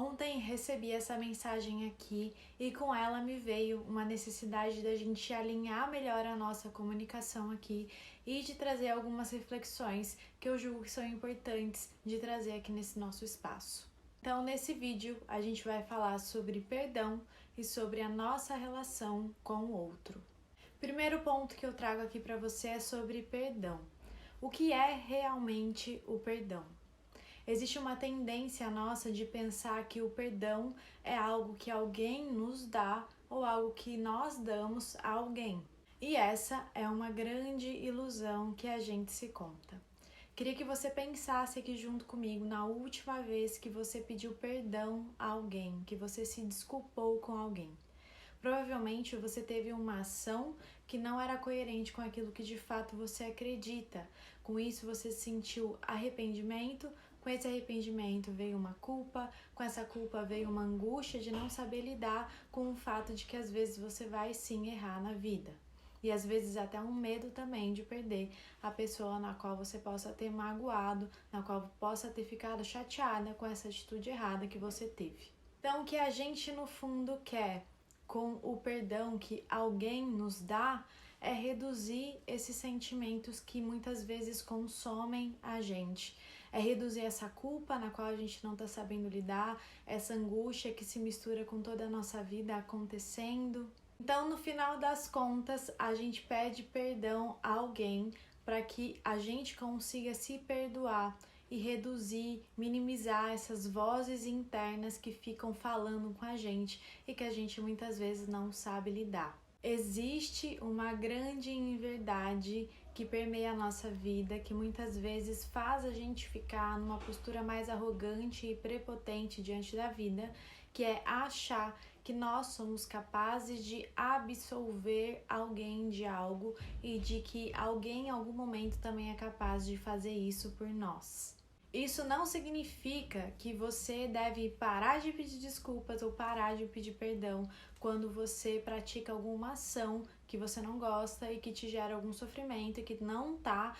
Ontem recebi essa mensagem aqui e com ela me veio uma necessidade da gente alinhar melhor a nossa comunicação aqui e de trazer algumas reflexões que eu julgo que são importantes de trazer aqui nesse nosso espaço. Então, nesse vídeo, a gente vai falar sobre perdão e sobre a nossa relação com o outro. Primeiro ponto que eu trago aqui para você é sobre perdão. O que é realmente o perdão? Existe uma tendência nossa de pensar que o perdão é algo que alguém nos dá ou algo que nós damos a alguém. E essa é uma grande ilusão que a gente se conta. Queria que você pensasse aqui junto comigo na última vez que você pediu perdão a alguém, que você se desculpou com alguém. Provavelmente você teve uma ação que não era coerente com aquilo que de fato você acredita. Com isso você sentiu arrependimento, com esse arrependimento veio uma culpa, com essa culpa veio uma angústia de não saber lidar com o fato de que às vezes você vai sim errar na vida. E às vezes até um medo também de perder a pessoa na qual você possa ter magoado, na qual possa ter ficado chateada com essa atitude errada que você teve. Então o que a gente no fundo quer com o perdão que alguém nos dá é reduzir esses sentimentos que muitas vezes consomem a gente. É reduzir essa culpa na qual a gente não está sabendo lidar, essa angústia que se mistura com toda a nossa vida acontecendo. Então, no final das contas, a gente pede perdão a alguém para que a gente consiga se perdoar e reduzir, minimizar essas vozes internas que ficam falando com a gente e que a gente muitas vezes não sabe lidar. Existe uma grande inverdade que permeia a nossa vida, que muitas vezes faz a gente ficar numa postura mais arrogante e prepotente diante da vida, que é achar que nós somos capazes de absolver alguém de algo e de que alguém em algum momento também é capaz de fazer isso por nós. Isso não significa que você deve parar de pedir desculpas ou parar de pedir perdão quando você pratica alguma ação que você não gosta e que te gera algum sofrimento e que não está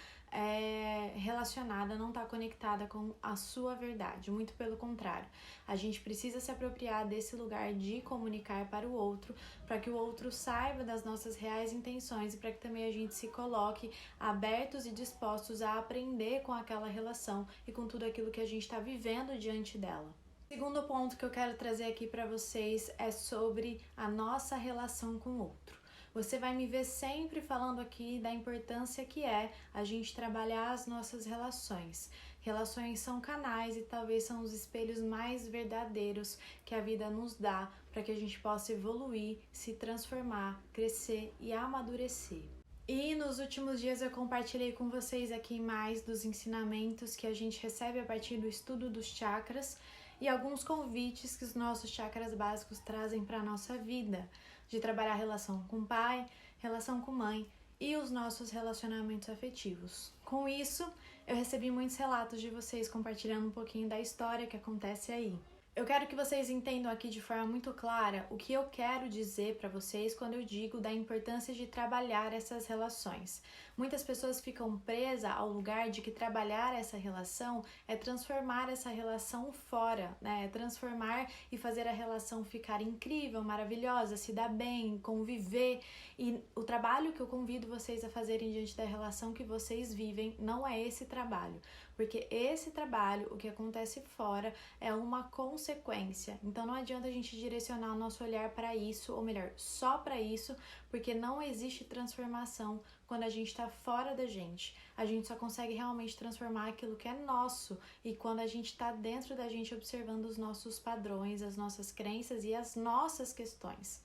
relacionada, não está conectada com a sua verdade. Muito pelo contrário, a gente precisa se apropriar desse lugar de comunicar para o outro, para que o outro saiba das nossas reais intenções e para que também a gente se coloque abertos e dispostos a aprender com aquela relação e com tudo aquilo que a gente está vivendo diante dela. Segundo ponto que eu quero trazer aqui para vocês é sobre a nossa relação com o outro. Você vai me ver sempre falando aqui da importância que é a gente trabalhar as nossas relações. Relações são canais e talvez são os espelhos mais verdadeiros que a vida nos dá para que a gente possa evoluir, se transformar, crescer e amadurecer. E nos últimos dias eu compartilhei com vocês aqui mais dos ensinamentos que a gente recebe a partir do estudo dos chakras e alguns convites que os nossos chakras básicos trazem para a nossa vida, de trabalhar a relação com o pai, relação com mãe e os nossos relacionamentos afetivos. Com isso, eu recebi muitos relatos de vocês compartilhando um pouquinho da história que acontece aí. Eu quero que vocês entendam aqui de forma muito clara o que eu quero dizer para vocês quando eu digo da importância de trabalhar essas relações. Muitas pessoas ficam presas ao lugar de que trabalhar essa relação é transformar essa relação fora, né? É transformar e fazer a relação ficar incrível, maravilhosa, se dar bem, conviver. E o trabalho que eu convido vocês a fazerem diante da relação que vocês vivem não é esse trabalho. Porque esse trabalho, o que acontece fora, é uma consequência. Então não adianta a gente direcionar o nosso olhar para isso, ou melhor, só para isso, porque não existe transformação quando a gente está fora da gente. A gente só consegue realmente transformar aquilo que é nosso e quando a gente está dentro da gente observando os nossos padrões, as nossas crenças e as nossas questões.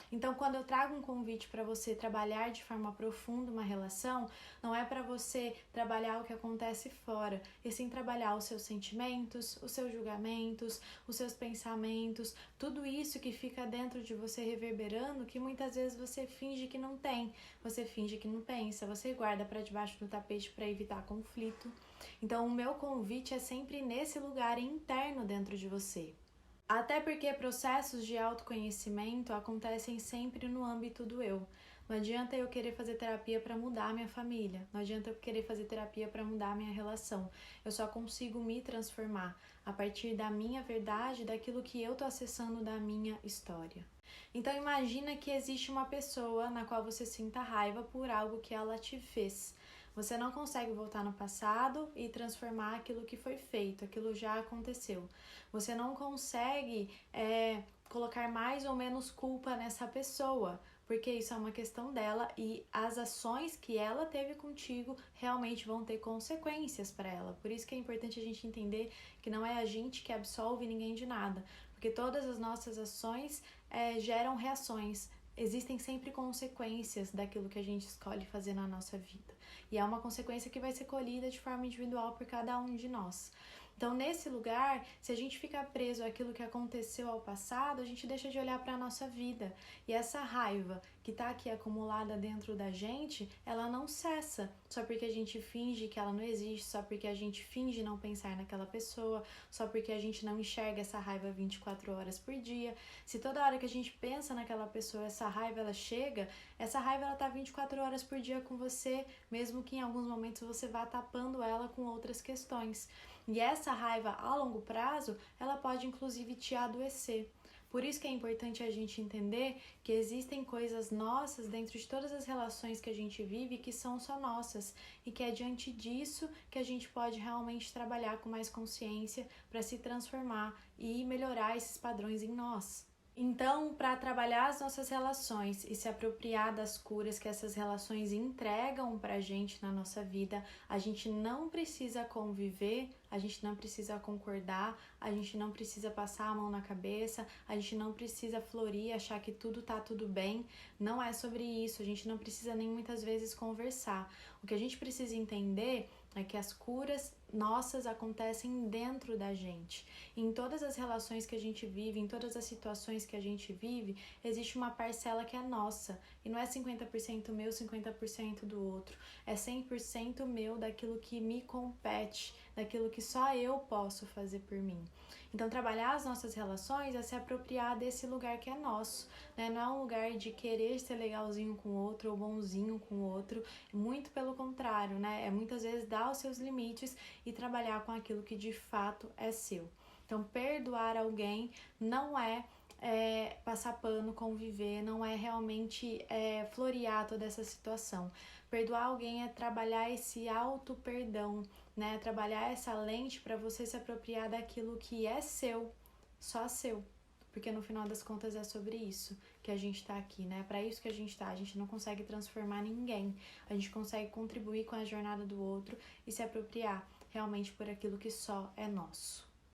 Então, quando eu trago um convite para você trabalhar de forma profunda uma relação, não é para você trabalhar o que acontece fora, e sim trabalhar os seus sentimentos, os seus julgamentos, os seus pensamentos, tudo isso que fica dentro de você reverberando, que muitas vezes você finge que não tem, você finge que não pensa, você guarda para debaixo do tapete para evitar conflito. Então, o meu convite é sempre nesse lugar interno dentro de você. Até porque processos de autoconhecimento acontecem sempre no âmbito do eu. Não adianta eu querer fazer terapia para mudar a minha família. Não adianta eu querer fazer terapia para mudar a minha relação. Eu só consigo me transformar a partir da minha verdade, daquilo que eu tô acessando da minha história. Então imagina que existe uma pessoa na qual você sinta raiva por algo que ela te fez. Você não consegue voltar no passado e transformar aquilo que foi feito, aquilo já aconteceu. Você não consegue colocar mais ou menos culpa nessa pessoa, porque isso é uma questão dela e as ações que ela teve contigo realmente vão ter consequências para ela. Por isso que é importante a gente entender que não é a gente que absolve ninguém de nada, porque todas as nossas ações geram reações. Existem sempre consequências daquilo que a gente escolhe fazer na nossa vida. E é uma consequência que vai ser colhida de forma individual por cada um de nós. Então, nesse lugar, se a gente ficar preso àquilo que aconteceu ao passado, a gente deixa de olhar para a nossa vida. E essa raiva que está aqui acumulada dentro da gente, ela não cessa só porque a gente finge que ela não existe, só porque a gente finge não pensar naquela pessoa, só porque a gente não enxerga essa raiva 24 horas por dia. Se toda hora que a gente pensa naquela pessoa, essa raiva ela chega, essa raiva ela tá 24 horas por dia com você, mesmo que em alguns momentos você vá tapando ela com outras questões. E essa raiva a longo prazo, ela pode inclusive te adoecer. Por isso que é importante a gente entender que existem coisas nossas dentro de todas as relações que a gente vive que são só nossas e que é diante disso que a gente pode realmente trabalhar com mais consciência para se transformar e melhorar esses padrões em nós. Então, para trabalhar as nossas relações e se apropriar das curas que essas relações entregam para a gente na nossa vida, a gente não precisa conviver, a gente não precisa concordar, a gente não precisa passar a mão na cabeça, a gente não precisa florir, achar que tudo tá tudo bem. Não é sobre isso, a gente não precisa nem muitas vezes conversar. O que a gente precisa entender é que as curas nossas acontecem dentro da gente. Em todas as relações que a gente vive, em todas as situações que a gente vive, existe uma parcela que é nossa. E não é 50% meu, 50% do outro. É 100% meu daquilo que me compete, daquilo que só eu posso fazer por mim. Então, trabalhar as nossas relações é se apropriar desse lugar que é nosso, né? Não é um lugar de querer ser legalzinho com o outro ou bonzinho com o outro, muito pelo contrário, né? É muitas vezes dar os seus limites e trabalhar com aquilo que de fato é seu. Então, perdoar alguém não é passar pano, conviver, não é realmente florear toda essa situação. Perdoar alguém é trabalhar esse auto-perdão, né? Trabalhar essa lente para você se apropriar daquilo que é seu, só seu. Porque no final das contas é sobre isso que a gente tá aqui, né? Para isso que a gente tá. A gente não consegue transformar ninguém. A gente consegue contribuir com a jornada do outro e se apropriar realmente por aquilo que só é nosso.